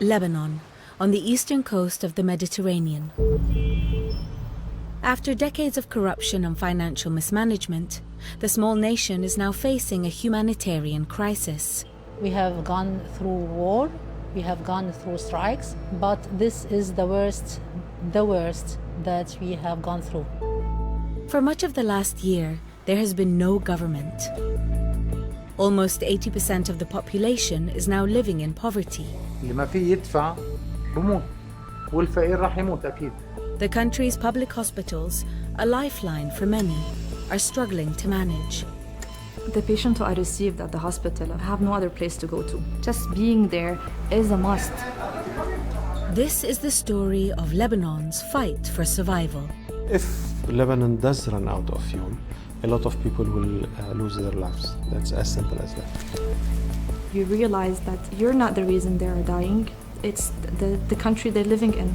Lebanon, on the eastern coast of the Mediterranean. After decades of corruption and financial mismanagement, the small nation is now facing a humanitarian crisis. We have gone through war, we have gone through strikes, but this is the worst that we have gone through. For much of the last year, there has been no government. Almost 80% of the population is now living in poverty. اللي ما فيه يدفع بموت والفقير راح يموت أكيد. The country's public hospitals, a lifeline for many, are struggling to manage. The patients who I received at the hospital have no other place to go to. Just being there is a must. This is the story of Lebanon's fight for survival. If Lebanon does run out of fuel, a lot of people will lose their lives. That's as simple as that. You realize that you're not the reason they are dying. It's the country they're living in.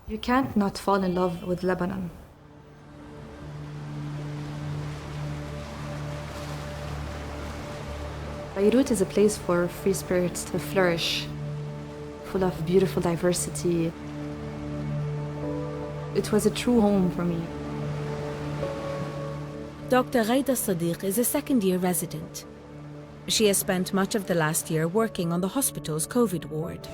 You can't not fall in love with Lebanon. Beirut is a place for free spirits to flourish, full of beautiful diversity. It was a true home for me. Dr. Ghaida Sadiq is a second-year resident. She has spent much of the last year working on the hospital's COVID ward.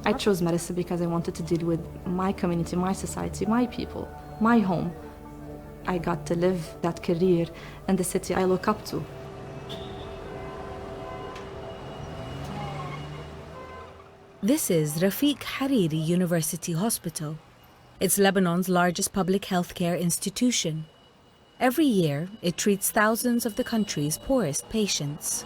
I chose medicine because I wanted to deal with my community, my society, my people, my home. I got to live that career in the city I look up to. This is Rafiq Hariri University Hospital. It's Lebanon's largest public healthcare institution. Every year, it treats thousands of the country's poorest patients.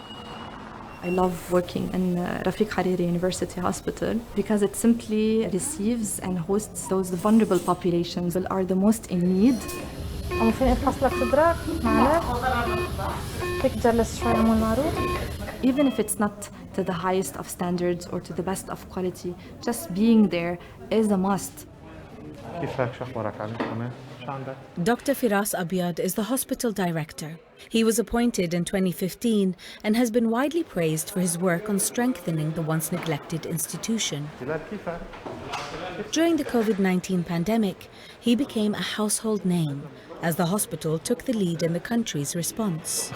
I love working in Rafiq Hariri University Hospital because it simply receives and hosts those vulnerable populations that are the most in need. Even if it's not to the highest of standards or to the best of quality, just being there is a must. Dr. Firas Abiad is the hospital director. He was appointed in 2015 and has been widely praised for his work on strengthening the once neglected institution. During the COVID-19 pandemic, he became a household name as the hospital took the lead in the country's response.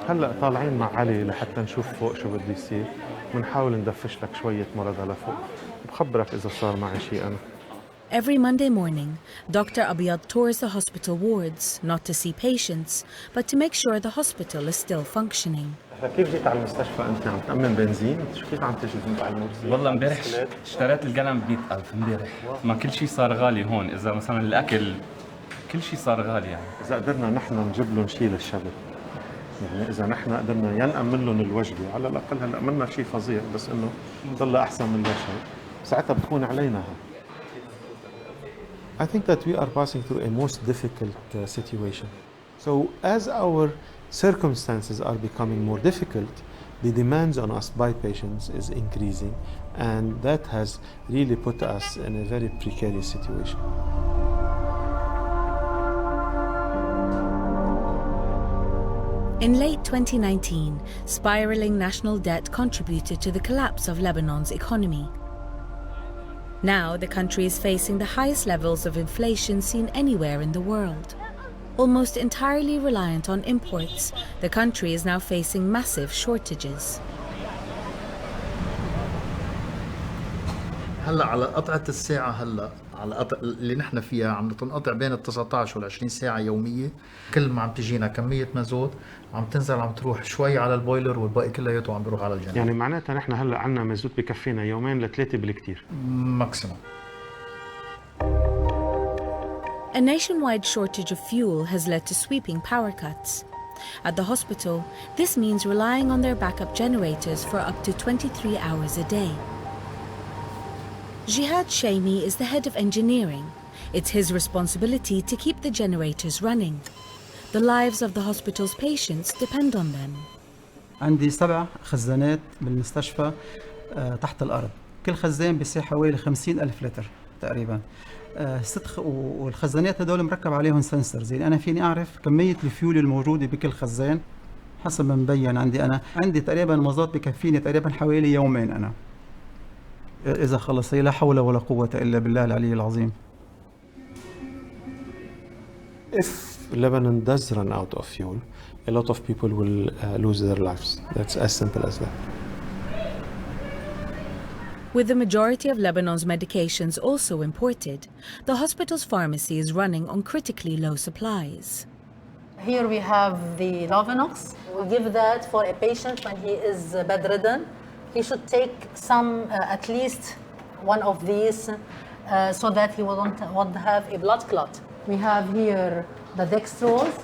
هلا طالعين مع علي لحتى نشوف فوق شو بده يصير ونحاول ندفش لك شوية مرضى لفوق بخبرك إذا صار معي شيء أنا. Every Monday morning, Dr. Abiad tours the hospital wards, not to see patients, but to make sure the hospital is still functioning. كيف جيت على المستشفى أنت عم تأمن بنزين؟ كيف عم تجي على المرسي؟ والله امبارح اشتريت القلم ب100,000 امبارح. ما كل شيء صار غالي هون، إذا مثلا الأكل كل شيء صار غالي يعني. إذا قدرنا نحن نجيب لهم شيء للشباب. يعني إذا نحن قدرنا نأمن لهم الوجبة، على الأقل هلا عملنا شيء فظيع بس إنه ضل أحسن من لا شيء. ساعتها بتكون علينا. I think that we are passing through a most difficult situation. So as our circumstances are becoming more difficult, the demands on us by patients is increasing, and that has really put us in a very precarious situation. In late 2019, spiraling national debt contributed to the collapse of Lebanon's economy. Now, the country is facing the highest levels of inflation seen anywhere in the world. Almost entirely reliant on imports, the country is now facing massive shortages. هلا على قطعة الساعة على قطع اللي نحن فيها عم تنقطع بين ال 19 وال 20 ساعة يومية. كل ما عم تجينا كمية مازوت عم تنزل عم تروح شوي على البويلر والباقي كلياته عم بيروح على الجنة. يعني معناتها نحن هلا عندنا مازوت بكفينا يومين ل3 بالكثير. ماكسيموم. A nationwide shortage of fuel has led to sweeping power cuts. At the hospital, this means relying on their backup generators for up to 23 hours a day. Jihad Shami is the head of engineering. It's his responsibility to keep the generators running. The lives of the hospital's patients depend on them. عندي 7 خزانات بالمستشفى تحت الأرض. كل خزان بيساع حوالي 50,000 لتر تقريبا. والخزانات هدول مركب عليهم سنسرز، يعني أنا فيني أعرف كمية الفيول الموجودة بكل خزان حسب ما مبين عندي تقريبا مازوت بكفيني تقريبا حوالي يومين أنا إذا خلص. لا حول ولا قوة إلا بالله العلي العظيم. If Lebanon does run out of fuel, a lot of people will lose their lives. That's as simple as that. With the majority of Lebanon's medications also imported, the hospital's pharmacy is running on critically low supplies. Here we have the Lovenox. We give that for a patient when he is bedridden. He should take some, at least one of these, so that he won't have a blood clot. We have here the dextrose,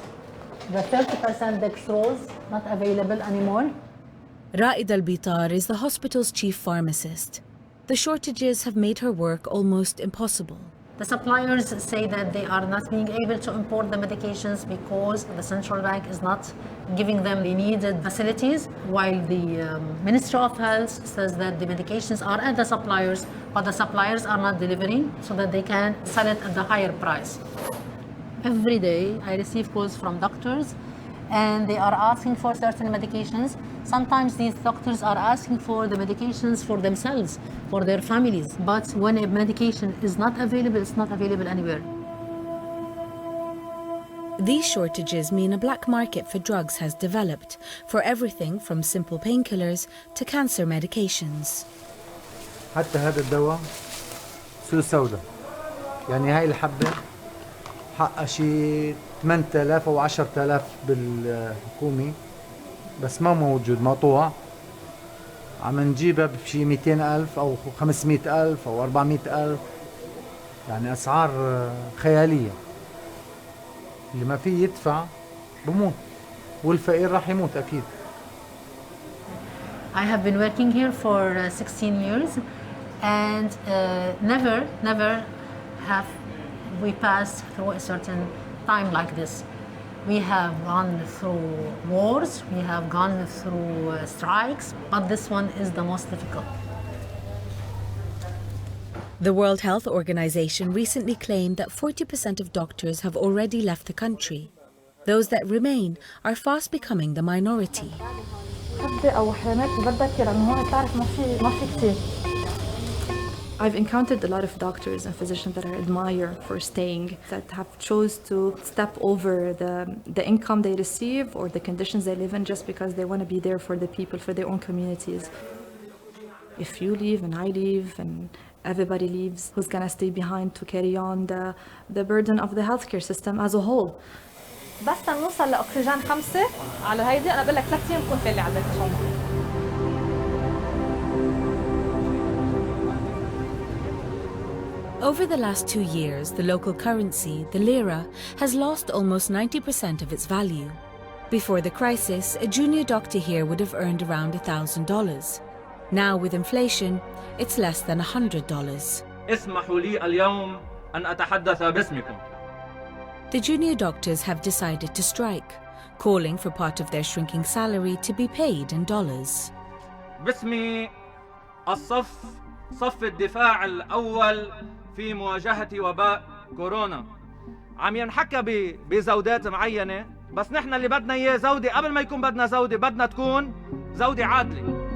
the 30% dextrose, not available anymore. Raid al-Bitar is the hospital's chief pharmacist. The shortages have made her work almost impossible. The suppliers say that they are not being able to import the medications because the central bank is not giving them the needed facilities, while the Ministry of Health says that the medications are at the suppliers, but the suppliers are not delivering so that they can sell it at the higher price. Every day I receive calls from doctors and they are asking for certain medications. Sometimes these doctors are asking for the medications for themselves, for their families. But when a medication is not available, it's not available anywhere. These shortages mean a black market for drugs has developed, for everything from simple painkillers to cancer medications. حتى هذا الدواء سوق سوداء، يعني هاي الحبة حقها شي 8,000 أو 10,000 بالحكومي، بس ما موجود مقطوع. عم نجيبها بشي 200,000 أو 500,000 أو 400,000، يعني أسعار خيالية. اللي ما فيه يدفع بموت، والفقير راح يموت أكيد. I have been working here for 16 years and never have we passed through a certain time like this. We have gone through wars, we have gone through strikes, but this one is the most difficult. The World Health Organization recently claimed that 40% of doctors have already left the country. Those that remain are fast becoming the minority. I've encountered a lot of doctors and physicians that I admire for staying, that have chose to step over the income they receive or the conditions they live in just because they want to be there for the people, for their own communities. If you leave and I leave and everybody leaves, who's going to stay behind to carry on the burden of the healthcare system as a whole? بس نوصل لأكسجين 5 على هيدي أنا بقول لك 3 أيام بكون فالي على البيت. Over the last 2 years, the local currency, the lira, has lost almost 90% of its value. Before the crisis, a junior doctor here would have earned around $1,000. Now, with inflation, it's less than $100. اسمحوا لي اليوم أن أتحدث باسمكم. The junior doctors have decided to strike, calling for part of their shrinking salary to be paid in dollars. باسمي صف الدفاع الأول في مواجهة وباء كورونا. عم ينحكى بزودات معينة، بس نحن اللي بدنا إياه زودة. قبل ما يكون بدنا زودة، بدنا تكون زودة عادلة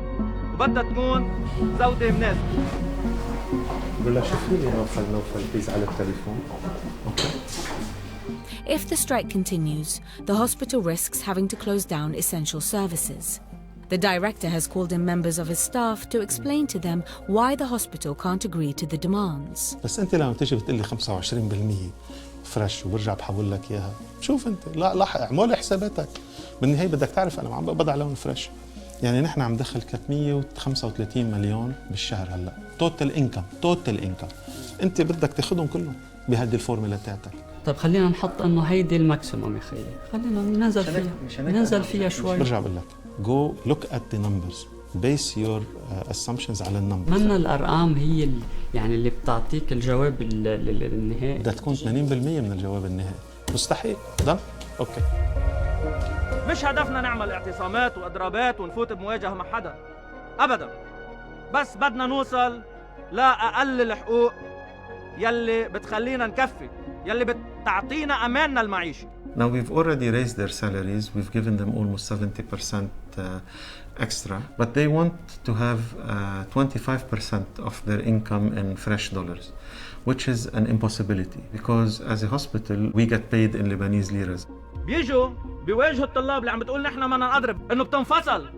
وبدها تكون زودة مناسبة. بقول لك شوفي لي نوفل بليز على التليفون. If the strike continues, the hospital risks having to close down essential services. The director has called in members of his staff to explain to them why the hospital can't agree to the demands. بس انت لما تيجي بتقول لي 25% فريش وبرجع بحول لك اياها، شوف انت لا اعمل حساباتك. بالنهايه بدك تعرف انا عم بقبض على لون فريش. يعني نحن عم ندخل 335 مليون بالشهر هلا، توتال انكم. انت بدك تاخذهم كلهم بهذه الفورمولا تاعتك. طيب خلينا نحط انه هيدي الماكسيموم يا خيي، خلينا ننزل فيها شوي. برجع بقول لك go look at the numbers, base your assumptions على النمبرز. من الارقام هي يعني اللي بتعطيك الجواب النهائي. بدها تكون 80% من الجواب النهائي. مستحيل. ضل اوكي. مش هدفنا نعمل اعتصامات واضرابات ونفوت بمواجهة مع حدا ابدا، بس بدنا نوصل لأقل الحقوق يلي بتخلينا نكفي، يلي بتعطينا أماننا المعيشي. Now we've already raised their salaries. We've given them almost 70% extra, but they want to have 25% of their income in fresh dollars, which is an impossibility because as a hospital we get paid in Lebanese liras. بيجوا بيواجهوا الطلاب اللي عم بتقول نحن ما نضرب انه بتنفصل،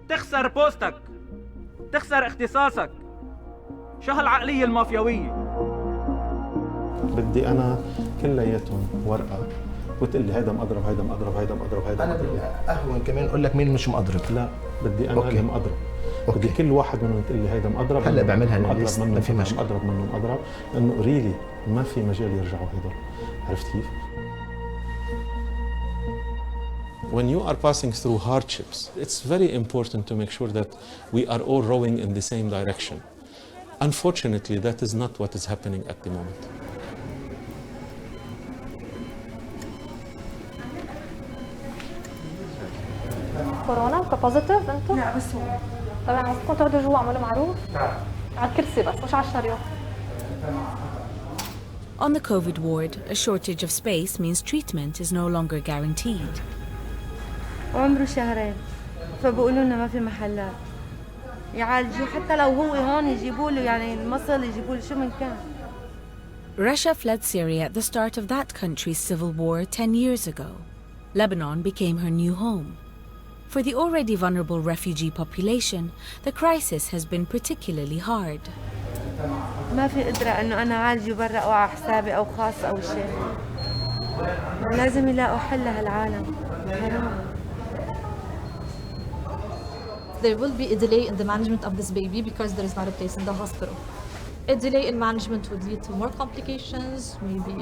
تخسر بوستك، تخسر اختصاصك. شو هالعقلية المافيوية؟ بدي أنا كلياتهم ورقة وتقول لي هيدا مأضرب هيدا مأضرب هيدا مأضرب هيدا أنا بدي أهون كمان أقول لك مين مش مأضرب. لا بدي أنا اللي مأضرب. بدي كل واحد منهم تقول لي هيدا مأضرب. هلا بعملها مأضرب منه، ما في مشكلة. مأضرب منه مأضرب، لأنه ريلي ما في مجال يرجعوا هدول. عرفت كيف؟ When you are passing through hardships, it's very important to make sure that we are all rowing in the same direction. Unfortunately, that is not what is happening at the moment. كورونا كبوزيتيف انتم؟ لا بس هو طبعا عايزكم تقعدوا جوا اعملوا معروف على الكرسي بس مش على الشريط. On the COVID ward, a shortage of space means treatment is no longer guaranteed. عمره شهرين فبقولوا لنا ما في محلات يعالجوه، حتى لو هو هون يجيبوا له يعني المصل يجيبوا له شو من كان. Russia fled Syria at the start of that country's civil war 10 years ago. Lebanon became her new home. For the already vulnerable refugee population, the crisis has been particularly hard. ما في قدرة إنه أنا أعالجه برا أو على حسابي أو خاص أو شيء. لازم يلاقوا حل لهالعالم. There will be a delay in the management of this baby because there is not a place in the hospital. A delay in management would lead to more complications. Maybe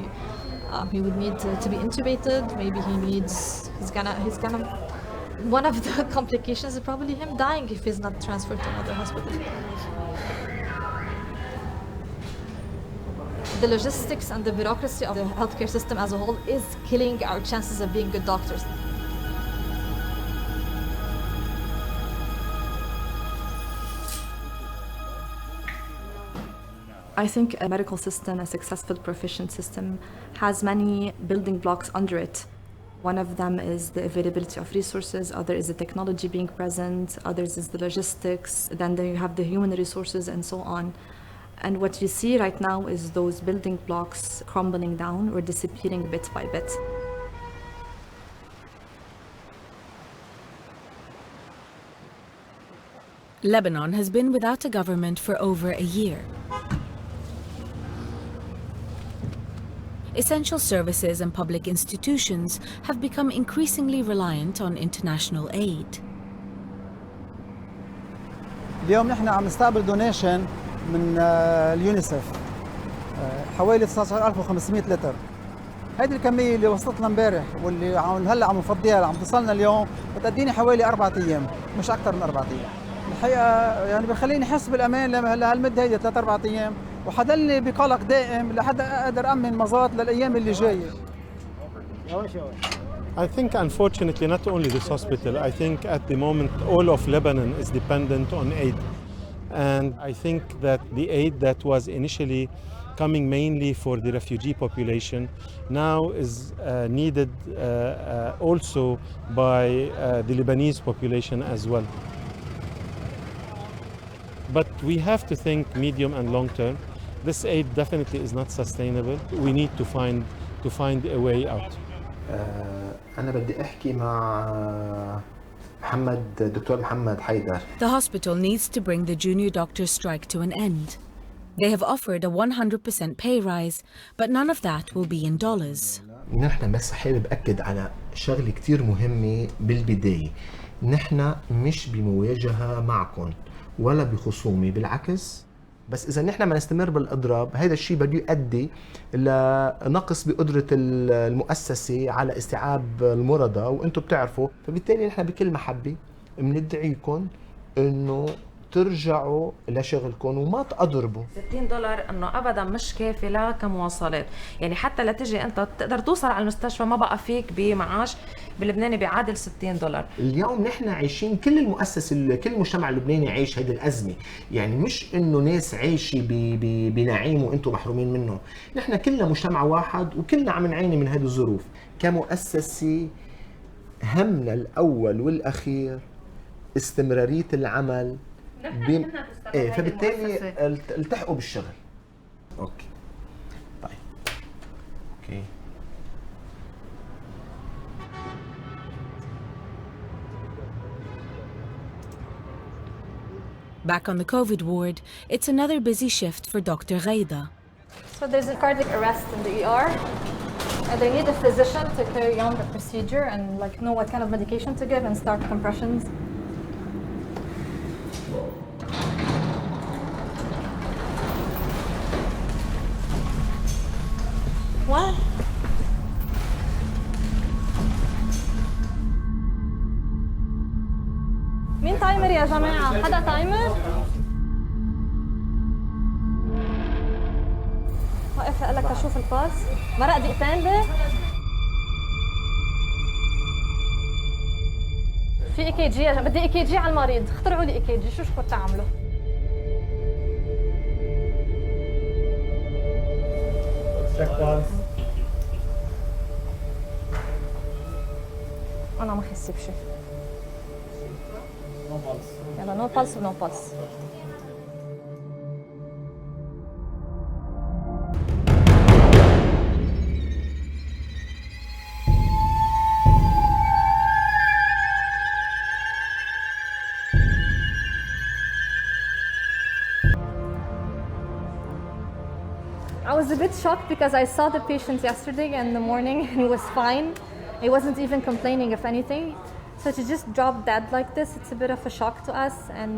he would need to be intubated. Maybe he's gonna. One of the complications is probably him dying if he's not transferred to another hospital. The logistics and the bureaucracy of the healthcare system as a whole is killing our chances of being good doctors. I think a medical system, a successful proficient system, has many building blocks under it. One of them is the availability of resources, other is the technology being present, others is the logistics, then you have the human resources and so on. And what you see right now is those building blocks crumbling down or disappearing bit by bit. Lebanon has been without a government for over a year. Essential services and public institutions have become increasingly reliant on international aid. اليوم نحن عم نستقبل دونيشن من اليونيسف حوالي 19500 لتر. هيدي الكمية اللي وصلتنا امبارح واللي هلا عم نفضيها عم تصلنا اليوم بتأديني حوالي 4 أيام، مش أكثر من 4 أيام. الحقيقة يعني بخليني أحس بالأمان لهالمدة هيدي 3-4 أيام، وحضلني بقلق دائم لحتى أقدر أمن مزات للأيام اللي جاية. I think unfortunately not only this hospital, I think at the moment all of Lebanon is dependent on aid. And I think that the aid that was initially coming mainly for the refugee population now is needed also by the Lebanese population as well. But we have to think medium and long term. This aid definitely is not sustainable. We need to find a way out. أنا بدي أحكي مع دكتور محمد حيدر. The hospital needs to bring the junior doctors' strike to an end. They have offered a 100% pay rise, but none of that will be in dollars. نحن بس حابب أكد على شغلة كتير مهمة بالبداية. نحن مش بمواجهة معكم ولا بخصومة، بالعكس. بس إذا نحن ما نستمر بالإضراب هذا الشيء بده يؤدي لنقص بقدرة المؤسسة على استيعاب المرضى، وأنتم بتعرفوا. فبالتالي نحن بكل محبة بندعيكم إنه ترجعوا لشغلكم وما تضربوا. $60 انه ابدا مش كافي لا كمواصلات، يعني حتى لتجي انت تقدر توصل على المستشفى ما بقى فيك بمعاش بلبنان بيعادل $60. اليوم نحن عايشين كل المؤسسة كل المجتمع اللبناني عايش هذه الأزمة، يعني مش إنه ناس عايشة بنعيم وأنتم محرومين منه، نحن كلنا مجتمع واحد وكلنا عم نعاني من هذه الظروف. كمؤسسة همنا الأول والأخير استمرارية العمل فبالتالي التحقوا بالشغل. أوكي طيب أوكي. Back on the COVID ward, it's another busy shift for Dr. Ghaida. So there's a cardiac arrest in the ER, and they need a physician to carry on the procedure and like know what kind of medication to give and start compressions. What? مين تايمر يا جماعة؟ حدا تايمر؟ وقف لك اشوف الباس، مرق دقيقتين ليه؟ في اي كي جي، بدي اي كي جي على المريض، اخترعوا لي اي كي جي، شو كنت تعملوا؟ أنا ما أحس بشيء. يلا نو بالس ونو بالس. I was a bit shocked because I saw the patient yesterday in the morning and he was fine. He wasn't even complaining of anything. So to just drop dead like this, it's a bit of a shock to us. And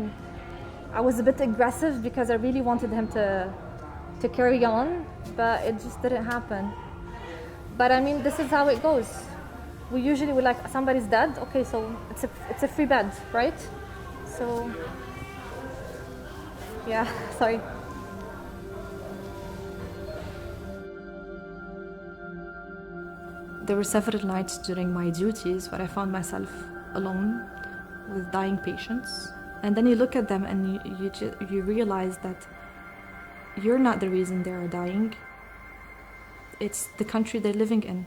I was a bit aggressive because I really wanted him to carry on, but it just didn't happen. But I mean, this is how it goes. We usually would like, somebody's dead, okay, so it's a free bed, right? So, yeah, sorry. There were several nights during my duties where I found myself alone with dying patients. And then you look at them and you realize that you're not the reason they are dying. It's the country they're living in.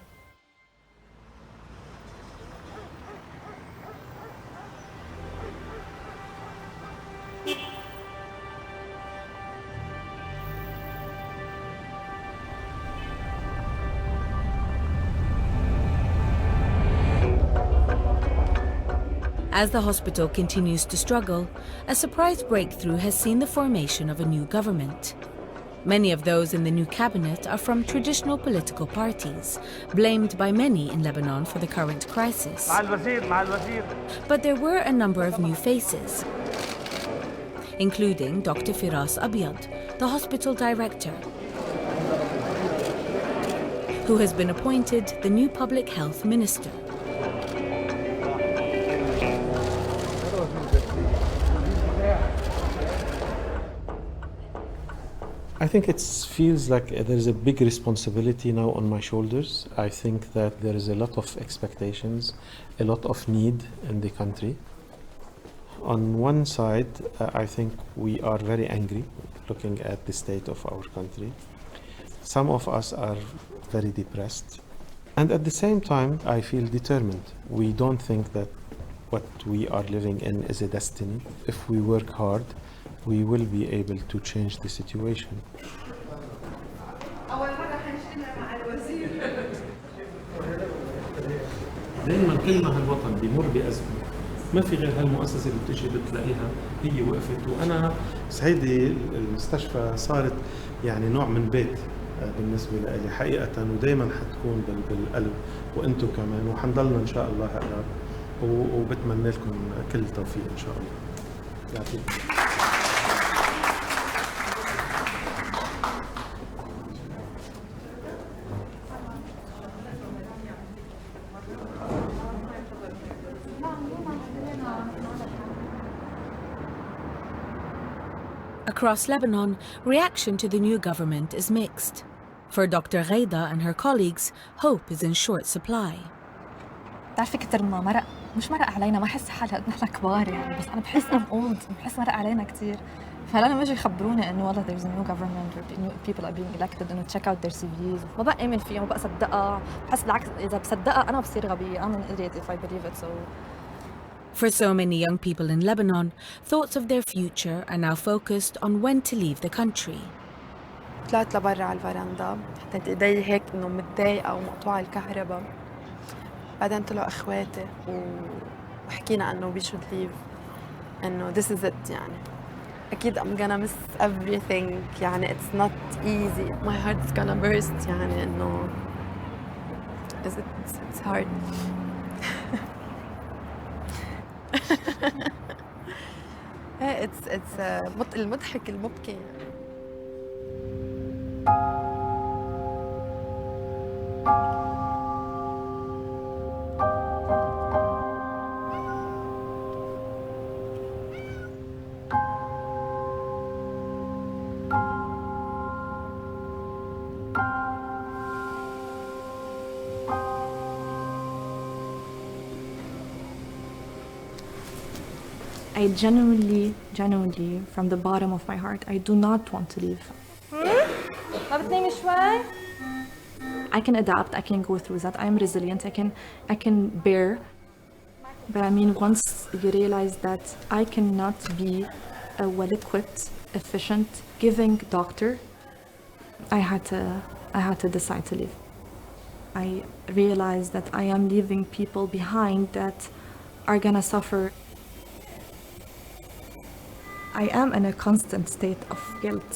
As the hospital continues to struggle, a surprise breakthrough has seen the formation of a new government. Many of those in the new cabinet are from traditional political parties, blamed by many in Lebanon for the current crisis. But there were a number of new faces, including Dr. Firas Abyad, the hospital director, who has been appointed the new public health minister. I think it feels like there is a big responsibility now on my shoulders. I think that there is a lot of expectations, a lot of need in the country. On one side, I think we are very angry looking at the state of our country. Some of us are very depressed. And at the same time, I feel determined. We don't think that what we are living in is a destiny. If we work hard, we will be able to change the situation. دائما كل ما هالوطن بيمر بأزمة ما في غير هالمؤسسة اللي بتجي بتلاقيها هي وقفت. وأنا هيدي المستشفى صارت يعني نوع من بيت بالنسبة لي حقيقة، ودائما حتكون بالقلب وأنتم كمان، وحنضلنا إن شاء الله أقرب، وبتمنى لكم كل التوفيق إن شاء الله. يعطيكم. Across Lebanon, reaction to the new government is mixed. For Dr. Ghaida and her colleagues, hope is in short supply. بتعرفي كتر ما مرق مش مرق علينا ما احس حالي قد نحن كبار يعني بس انا بحس I'm old بحس مرق علينا كتير فلما اجوا يخبروني انه والله there's a new government or new people are being elected انه check out their CVs ما بقى امن فيها ما بقى صدقها بحس بالعكس اذا بصدقها انا بصير غبية I'm an idiot if I believe it so. For so many young people in Lebanon, thoughts of their future are now focused on when to leave the country. طلعت لبرا على الفرندا حطيت ايدي هيك انه متضايقة ومقطوعة الكهرباء بعدين طلعوا اخواتي وحكينا انه we should leave انه this is it يعني اكيد I'm gonna miss everything يعني it's not easy my heart is gonna burst يعني انه it's hard it's المضحك المبكي I genuinely, from the bottom of my heart, I do not want to leave. ما بتنامي شوي؟ I can adapt, I can go through that, I'm resilient, I can bear. But I mean, once you realize that I cannot be a well-equipped, efficient, giving doctor, I had to decide to leave. I realized that I am leaving people behind that are gonna suffer. I am in a constant state of guilt.